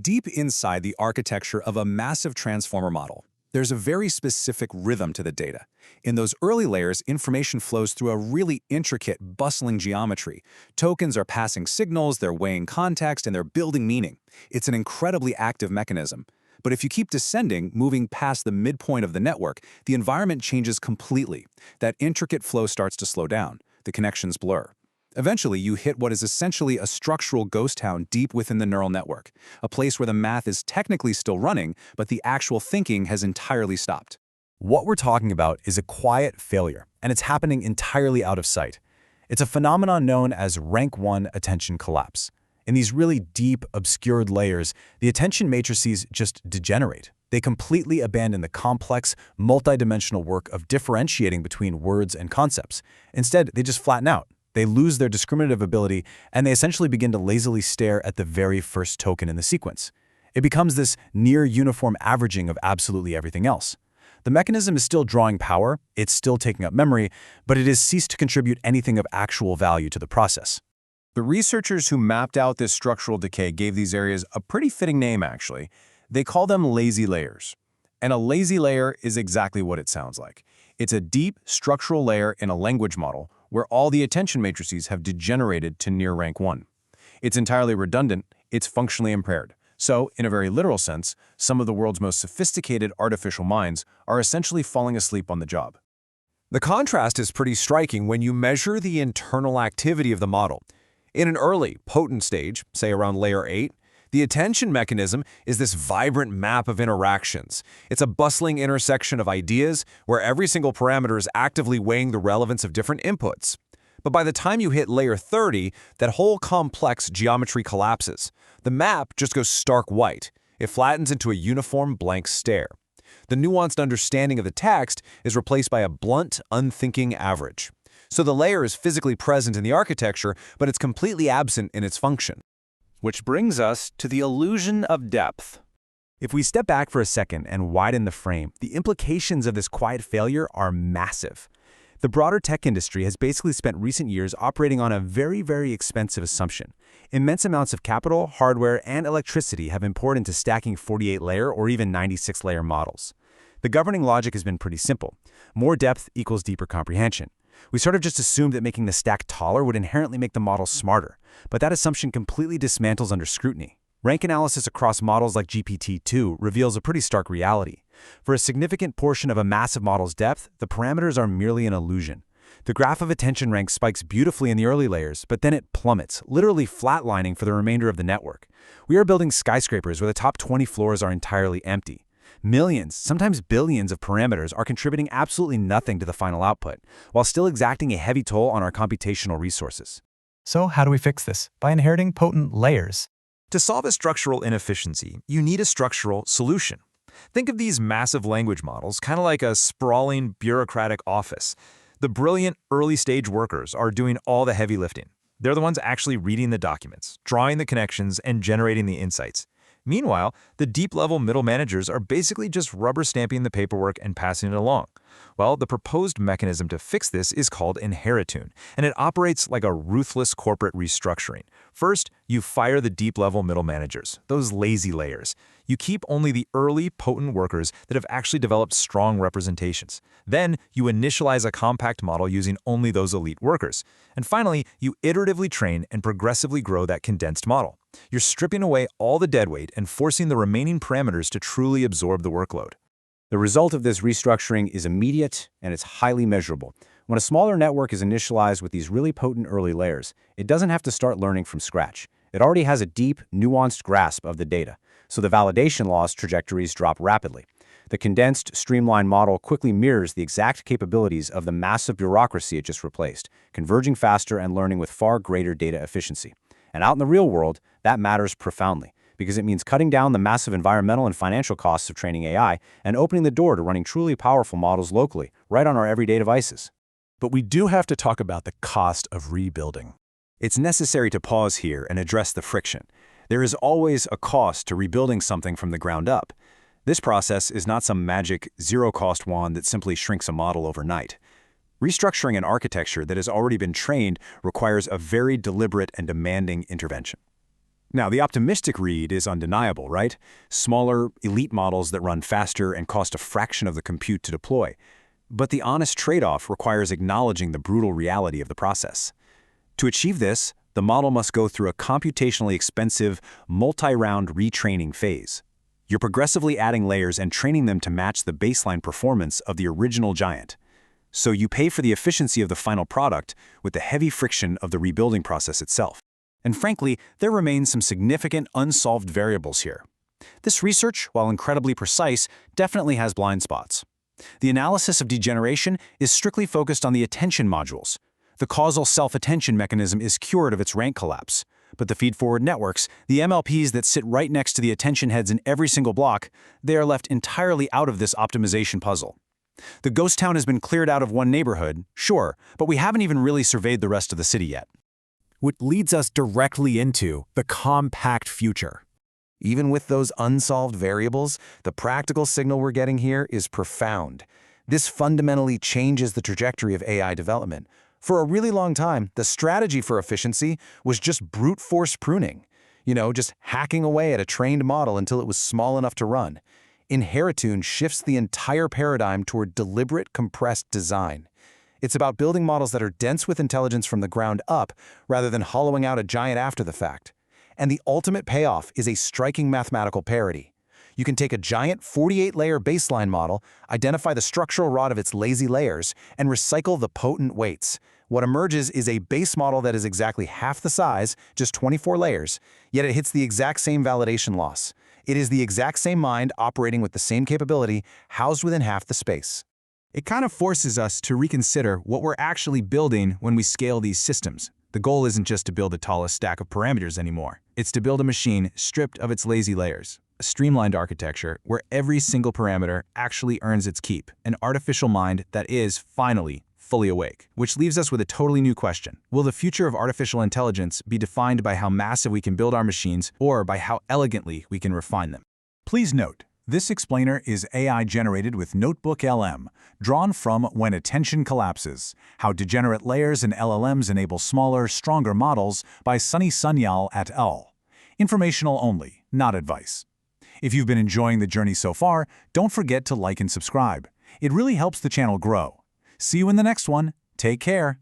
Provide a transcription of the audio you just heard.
Deep inside the architecture of a massive transformer model, there's a very specific rhythm to the data. In those early layers, information flows through a really intricate, bustling geometry. Tokens are passing signals, they're weighing context, and they're building meaning. It's an incredibly active mechanism. But if you keep descending, moving past the midpoint of the network, the environment changes completely. That intricate flow starts to slow down. The connections blur. Eventually, you hit what is essentially a structural ghost town deep within the neural network, a place where the math is technically still running, but the actual thinking has entirely stopped. What we're talking about is a quiet failure, and it's happening entirely out of sight. It's a phenomenon known as rank 1 attention collapse. In these really deep, obscured layers, the attention matrices just degenerate. They completely abandon the complex, multidimensional work of differentiating between words and concepts. Instead, they just flatten out. They lose their discriminative ability, and they essentially begin to lazily stare at the very first token in the sequence. It becomes this near-uniform averaging of absolutely everything else. The mechanism is still drawing power, it's still taking up memory, but it has ceased to contribute anything of actual value to the process. The researchers who mapped out this structural decay gave these areas a pretty fitting name, actually. They call them lazy layers. And a lazy layer is exactly what it sounds like. It's a deep, structural layer in a language model where all the attention matrices have degenerated to near rank 1. It's entirely redundant, it's functionally impaired. So, in a very literal sense, some of the world's most sophisticated artificial minds are essentially falling asleep on the job. The contrast is pretty striking when you measure the internal activity of the model. In an early, potent stage, say around layer 8, the attention mechanism is this vibrant map of interactions. It's a bustling intersection of ideas where every single parameter is actively weighing the relevance of different inputs. But by the time you hit layer 30, that whole complex geometry collapses. The map just goes stark white. It flattens into a uniform blank stare. The nuanced understanding of the text is replaced by a blunt, unthinking average. So the layer is physically present in the architecture, but it's completely absent in its function. Which brings us to the illusion of depth. If we step back for a second and widen the frame, the implications of this quiet failure are massive. The broader tech industry has basically spent recent years operating on a very expensive assumption. Immense amounts of capital, hardware, and electricity have been poured into stacking 48-layer or even 96-layer models. The governing logic has been pretty simple. More depth equals deeper comprehension. We sort of just assumed that making the stack taller would inherently make the model smarter, but that assumption completely dismantles under scrutiny. Rank analysis across models like GPT-2 reveals a pretty stark reality. For a significant portion of a massive model's depth, the parameters are merely an illusion. The graph of attention rank spikes beautifully in the early layers, but then it plummets, literally flatlining for the remainder of the network. We are building skyscrapers where the top 20 floors are entirely empty. Millions, sometimes billions of parameters are contributing absolutely nothing to the final output, while still exacting a heavy toll on our computational resources. So how do we fix this? By inheriting potent layers. To solve a structural inefficiency, you need a structural solution. Think of these massive language models kind of like a sprawling bureaucratic office. The brilliant early-stage workers are doing all the heavy lifting. They're the ones actually reading the documents, drawing the connections, and generating the insights. Meanwhile, the deep-level middle managers are basically just rubber-stamping the paperwork and passing it along. Well, the proposed mechanism to fix this is called Inheritune, and it operates like a ruthless corporate restructuring. First, you fire the deep-level middle managers, those lazy layers. You keep only the early, potent workers that have actually developed strong representations. Then, you initialize a compact model using only those elite workers. And finally, you iteratively train and progressively grow that condensed model. You're stripping away all the deadweight and forcing the remaining parameters to truly absorb the workload. The result of this restructuring is immediate and it's highly measurable. When a smaller network is initialized with these really potent early layers, it doesn't have to start learning from scratch. It already has a deep, nuanced grasp of the data, so the validation loss trajectories drop rapidly. The condensed, streamlined model quickly mirrors the exact capabilities of the massive bureaucracy it just replaced, converging faster and learning with far greater data efficiency. And out in the real world, that matters profoundly, because it means cutting down the massive environmental and financial costs of training AI and opening the door to running truly powerful models locally, right on our everyday devices. But we do have to talk about the cost of rebuilding. It's necessary to pause here and address the friction. There is always a cost to rebuilding something from the ground up. This process is not some magic, zero-cost wand that simply shrinks a model overnight. Restructuring an architecture that has already been trained requires a very deliberate and demanding intervention. Now, the optimistic read is undeniable, right? Smaller, elite models that run faster and cost a fraction of the compute to deploy. But the honest trade-off requires acknowledging the brutal reality of the process. To achieve this, the model must go through a computationally expensive, multi-round retraining phase. You're progressively adding layers and training them to match the baseline performance of the original giant. So you pay for the efficiency of the final product with the heavy friction of the rebuilding process itself. And frankly, there remain some significant unsolved variables here. This research, while incredibly precise, definitely has blind spots. The analysis of degeneration is strictly focused on the attention modules. The causal self-attention mechanism is cured of its rank collapse. But the feed-forward networks, the MLPs that sit right next to the attention heads in every single block, they are left entirely out of this optimization puzzle. The ghost town has been cleared out of one neighborhood, sure, but we haven't even really surveyed the rest of the city yet. Which leads us directly into the compact future. Even with those unsolved variables, the practical signal we're getting here is profound. This fundamentally changes the trajectory of AI development. For a really long time, the strategy for efficiency was just brute force pruning. Just hacking away at a trained model until it was small enough to run. Inheritune shifts the entire paradigm toward deliberate, compressed design. It's about building models that are dense with intelligence from the ground up, rather than hollowing out a giant after the fact. And the ultimate payoff is a striking mathematical parity. You can take a giant 48-layer baseline model, identify the structural rot of its lazy layers, and recycle the potent weights. What emerges is a base model that is exactly half the size, just 24 layers, yet it hits the exact same validation loss. It is the exact same mind operating with the same capability, housed within half the space. It kind of forces us to reconsider what we're actually building when we scale these systems. The goal isn't just to build the tallest stack of parameters anymore. It's to build a machine stripped of its lazy layers. A streamlined architecture where every single parameter actually earns its keep. An artificial mind that is, finally, fully awake. Which leaves us with a totally new question. Will the future of artificial intelligence be defined by how massive we can build our machines or by how elegantly we can refine them? Please note, this explainer is AI generated with Notebook LM, drawn from When Attention Collapses, How Degenerate Layers and LLMs Enable Smaller, Stronger Models by Sunny Sunyal et al. Informational only, not advice. If you've been enjoying the journey so far, don't forget to like and subscribe. It really helps the channel grow. See you in the next one. Take care.